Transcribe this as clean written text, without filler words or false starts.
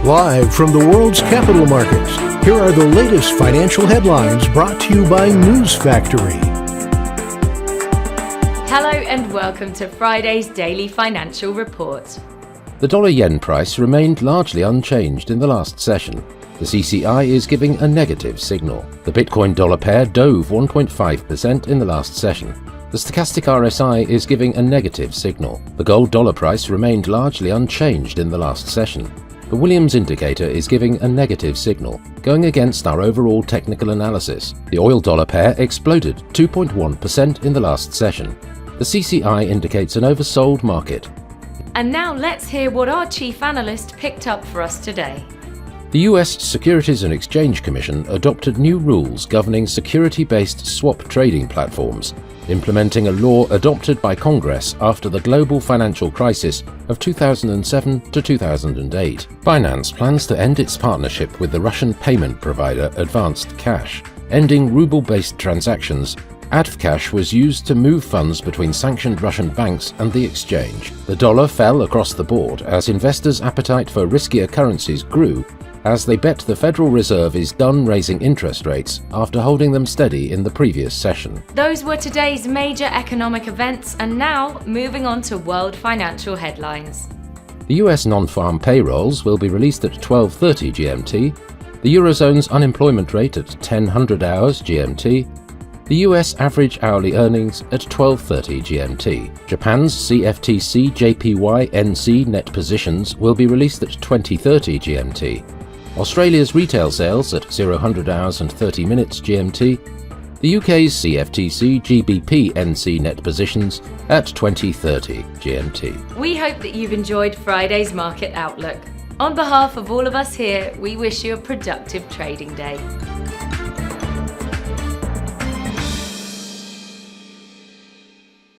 Live from the world's capital markets, here are the latest financial headlines brought to you by News Factory. Hello and welcome to Friday's Daily Financial Report. The dollar-yen price remained largely unchanged in the last session. The CCI is giving a negative signal. The Bitcoin-dollar pair dove 1.5% in the last session. The stochastic RSI is giving a negative signal. The gold-dollar price remained largely unchanged in the last session. The Williams indicator is giving a negative signal, going against our overall technical analysis. The oil-dollar pair exploded 2.1% in the last session. The CCI indicates an oversold market. And now let's hear what our chief analyst picked up for us today. The US Securities and Exchange Commission adopted new rules governing security-based swap trading platforms, implementing a law adopted by Congress after the global financial crisis of 2007 to 2008. Binance plans to end its partnership with the Russian payment provider Advanced Cash, ending ruble-based transactions. Advcash was used to move funds between sanctioned Russian banks and the exchange. The dollar fell across the board as investors' appetite for riskier currencies grew as they bet the Federal Reserve is done raising interest rates after holding them steady in the previous session. Those were today's major economic events, and now moving on to world financial headlines. The US non-farm payrolls will be released at 12:30 GMT, the Eurozone's unemployment rate at 1000 hours GMT, the US average hourly earnings at 12:30 GMT. Japan's CFTC JPY NC net positions will be released at 20:30 GMT. Australia's retail sales at 00 hours and 30 minutes GMT. The UK's CFTC GBP NC net positions at 20:30 GMT. We hope that you've enjoyed Friday's market outlook. On behalf of all of us here, we wish you a productive trading day.